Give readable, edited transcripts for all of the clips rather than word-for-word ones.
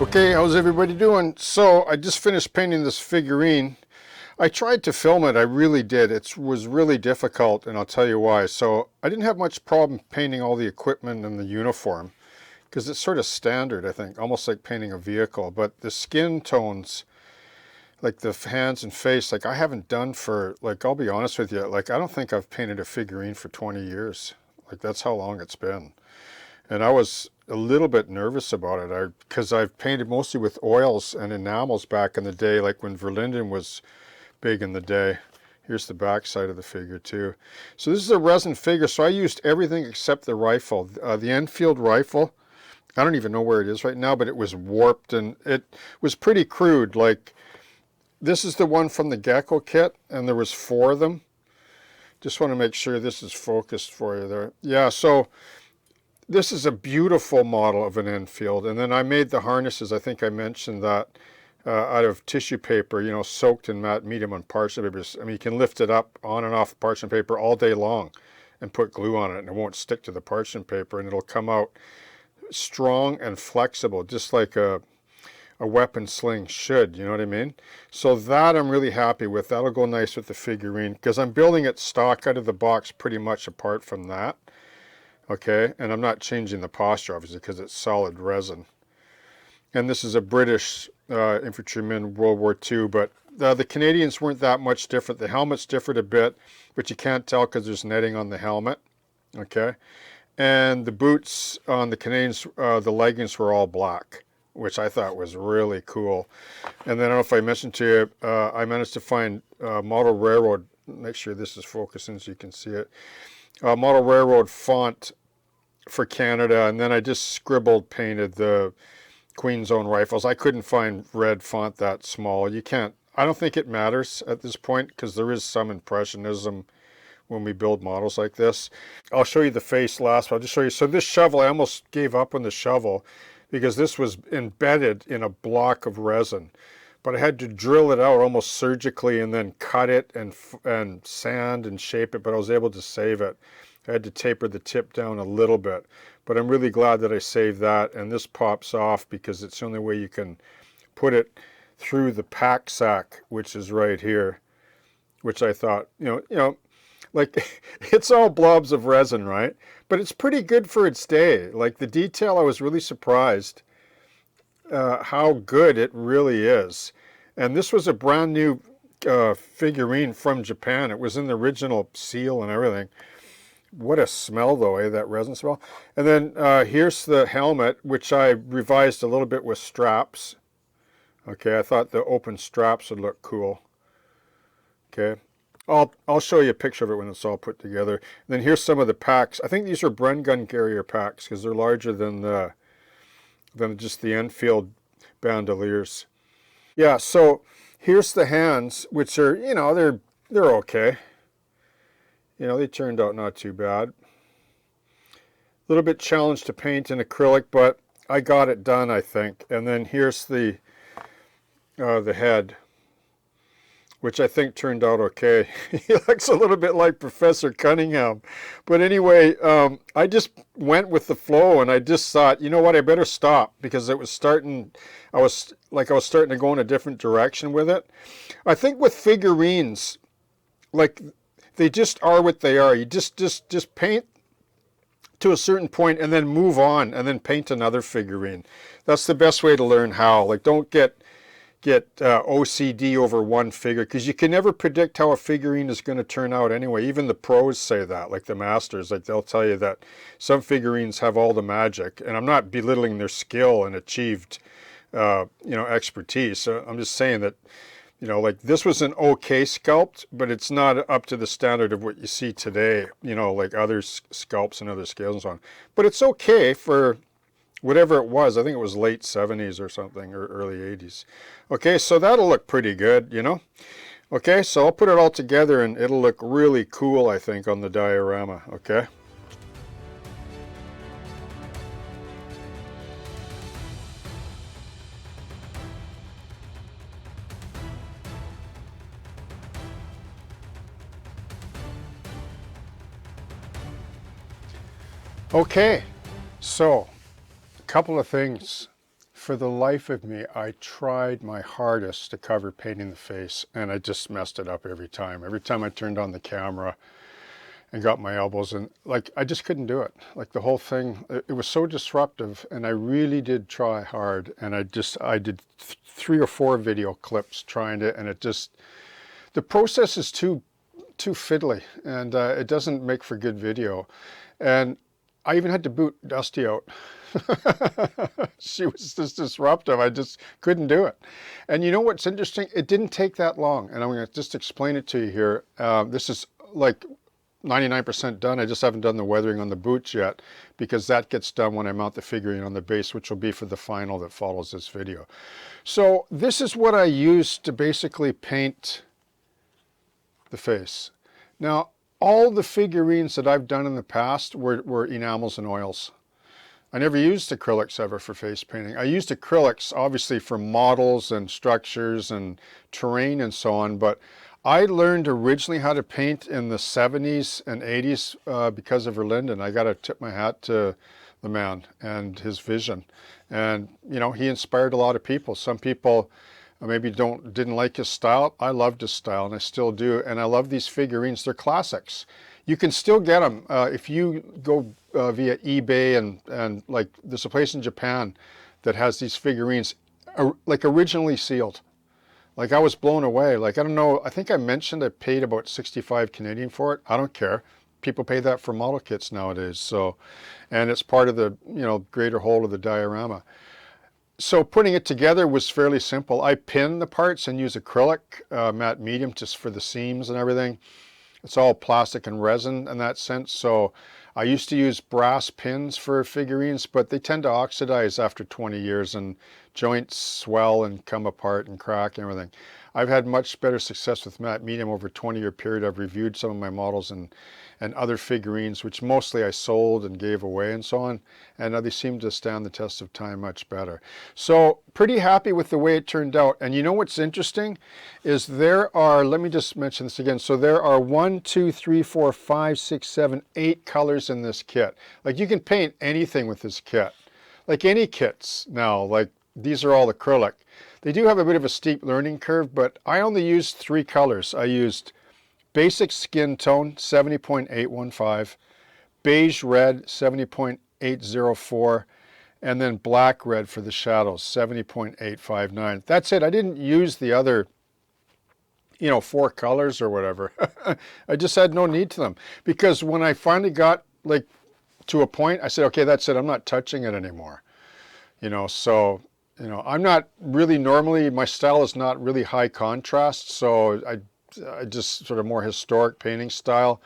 Okay, how's everybody doing? So I just finished painting this figurine. I tried to film it, I really did. It was really difficult, and I'll tell you why. So I didn't have much problem painting all the equipment and the uniform, because it's sort of standard, I think, almost like painting a vehicle. But the skin tones, like the hands and face, like I haven't done for, like, I'll be honest with you, like I don't think I've painted a figurine for 20 years. Like that's how long it's been. And I was a little bit nervous about it because I've painted mostly with oils and enamels back in the day, like when Verlinden was big in the day. Here's the back side of the figure too. So this is a resin figure, so I used everything except the rifle. The Enfield rifle, I don't even know where it is right now, but it was warped and it was pretty crude. Like this is the one from the Gecko kit, and there was 4 of them. Just want to make sure this is focused for you there. Yeah, so this is a beautiful model of an Enfield, and then I made the harnesses. I think I mentioned that out of tissue paper, you know, soaked in matte medium on parchment paper. I mean, you can lift it up on and off parchment paper all day long and put glue on it, and it won't stick to the parchment paper, and it'll come out strong and flexible, just like a weapon sling should, you know what I mean? So that I'm really happy with. That'll go nice with the figurine, because I'm building it stock out of the box pretty much apart from that. Okay, and I'm not changing the posture obviously because it's solid resin. And this is a British infantryman, World War II, but the Canadians weren't that much different. The helmet's different a bit, but you can't tell because there's netting on the helmet. Okay, and the boots on the Canadians, the leggings were all black, which I thought was really cool. And then I don't know if I mentioned to you, I managed to find Model Railroad. Make sure this is focusing so you can see it. Model Railroad font for Canada, and then I just scribbled painted the Queen's Own rifles. I couldn't find red font that small. You can't, I don't think it matters at this point because there is some impressionism when we build models like this. I'll show you the face last, but I'll just show you. So this shovel, I almost gave up on the shovel because this was embedded in a block of resin, but I had to drill it out almost surgically and then cut it and sand and shape it, but I was able to save it. I had to taper the tip down a little bit, but I'm really glad that I saved that, and this pops off because it's the only way you can put it through the pack sack, which is right here, which I thought, you know, like it's all blobs of resin, right? But it's pretty good for its day. Like the detail, I was really surprised how good it really is. And this was a brand new figurine from Japan. It was in the original seal and everything. What a smell though, eh? That resin smell. And then here's the helmet, which I revised a little bit with straps. Okay, I thought the open straps would look cool. Okay, I'll show you a picture of it when it's all put together. And then here's some of the packs. I think these are Bren gun carrier packs because they're larger than just the Enfield bandoliers. Yeah, so here's the hands, which are, you know, they're okay. You know, they turned out not too bad. A little bit challenged to paint in acrylic, but I got it done, I think. And then here's the head, which I think turned out okay. He looks a little bit like Professor Cunningham. But anyway, I just went with the flow, and I just thought, you know what, I better stop because it was starting, I was starting to go in a different direction with it. I think with figurines, like, they just are what they are. You just paint to a certain point and then move on and then paint another figurine. That's the best way to learn how. Like, don't get OCD over one figure, because you can never predict how a figurine is going to turn out anyway. Even the pros say that, like the masters, like they'll tell you that some figurines have all the magic, and I'm not belittling their skill and achieved you know, expertise. So I'm just saying that, you know, like this was an okay sculpt, but it's not up to the standard of what you see today, you know, like other sculpts and other scales and so on. But it's okay for whatever it was. I think it was late 70s or something, or early 80s. Okay, so that'll look pretty good, you know. Okay, so I'll put it all together and it'll look really cool, I think, on the diorama, okay? Okay, so a couple of things for the life of me, I tried my hardest to cover painting the face, and I just messed it up every time. Every time I turned on the camera and got my elbows, and like, I just couldn't do it. Like, the whole thing, it was so disruptive, and I really did try hard, and I did 3 or 4 video clips trying to, and it just, the process is too fiddly, and it doesn't make for good video. And I even had to boot Dusty out. She was just disruptive. I just couldn't do it. And you know what's interesting? It didn't take that long, and I'm going to just explain it to you here. This is like 99% done. I just haven't done the weathering on the boots yet, because that gets done when I mount the figurine on the base, which will be for the final that follows this video. So this is what I used to basically paint the face. Now, all the figurines that I've done in the past were enamels and oils. I never used acrylics ever for face painting. I used acrylics obviously for models and structures and terrain and so on, but I learned originally how to paint in the 70s and 80s because of Verlinden. I got to tip my hat to the man and his vision. And, you know, he inspired a lot of people. Some people maybe didn't like his style. I loved his style, and I still do. And I love these figurines. They're classics. You can still get them if you go via eBay, and like, there's a place in Japan that has these figurines like originally sealed. Like, I was blown away. Like, I don't know, I think I mentioned I paid about 65 Canadian for it. I don't care. People pay that for model kits nowadays. So, and it's part of the, you know, greater whole of the diorama. So putting it together was fairly simple. I pin the parts and use acrylic, matte medium, just for the seams and everything. It's all plastic and resin in that sense. So I used to use brass pins for figurines, but they tend to oxidize after 20 years, and joints swell and come apart and crack and everything. I've had much better success with matte medium over a 20-year period. I've reviewed some of my models and other figurines, which mostly I sold and gave away and so on, and they seem to stand the test of time much better. So pretty happy with the way it turned out. And you know what's interesting is there are, let me just mention this again, so there are 1, 2, 3, 4, 5, 6, 7, 8 colors in this kit. Like, you can paint anything with this kit, like any kits now. Like, these are all acrylic. They do have a bit of a steep learning curve, but I only used 3 colors. I used basic skin tone, 70.815, beige red, 70.804, and then black red for the shadows, 70.859. That's it. I didn't use the other, you know, 4 colors or whatever. I just had no need to them, because when I finally got like to a point, I said, okay, that's it. I'm not touching it anymore. You know, so, you know, I'm not really normally, my style is not really high contrast, so I just sort of more historic painting style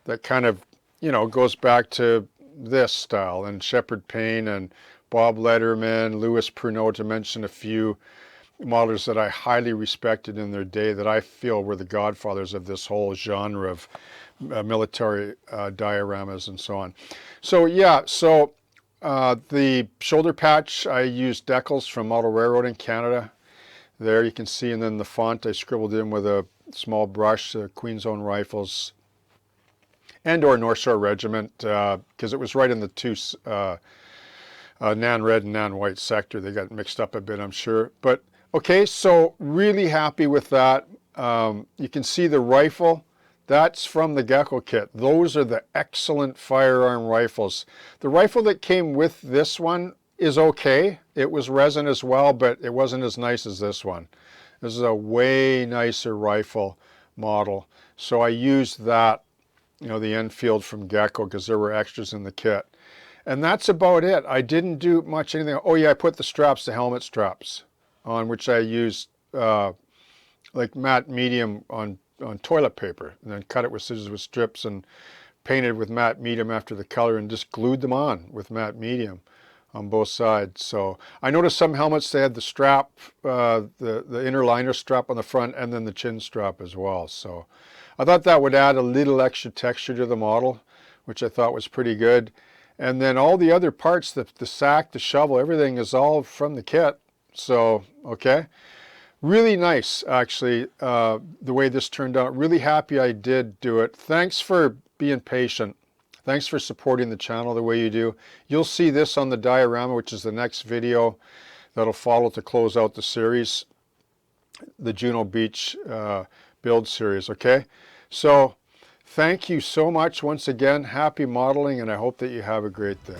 that kind of, you know, goes back to this style, and Shepard Payne and Bob Letterman, Louis Pruneau, to mention a few modelers that I highly respected in their day, that I feel were the godfathers of this whole genre of military dioramas and so on. So yeah, so the shoulder patch, I used decals from Model Railroad in Canada. There you can see, and then the font I scribbled in with a small brush, Queen's Own Rifles and or North Shore Regiment, because it was right in the 2 Nan Red and Nan White sector. They got mixed up a bit, I'm sure. But okay, so really happy with that. You can see the rifle. That's from the Gecko kit. Those are the excellent firearm rifles. The rifle that came with this one is okay. It was resin as well, but it wasn't as nice as this one. This is a way nicer rifle model. So I used that, you know, the Enfield from Gecko, because there were extras in the kit. And that's about it. I didn't do much anything. Oh yeah, I put the straps, the helmet straps, on which I used like matte medium on toilet paper, and then cut it with scissors with strips and painted with matte medium after the color, and just glued them on with matte medium on both sides. So I noticed some helmets, they had the strap, the inner liner strap on the front, and then the chin strap as well. So I thought that would add a little extra texture to the model, which I thought was pretty good. And then all the other parts, the sack, the shovel, everything is all from the kit. So, okay. Really nice, actually, the way this turned out. Really happy I did do it. Thanks for being patient. Thanks for supporting the channel the way you do. You'll see this on the diorama, which is the next video. that'll follow to close out the series, the Juno Beach build series, okay? So thank you so much once again. Happy modeling, and I hope that you have a great day.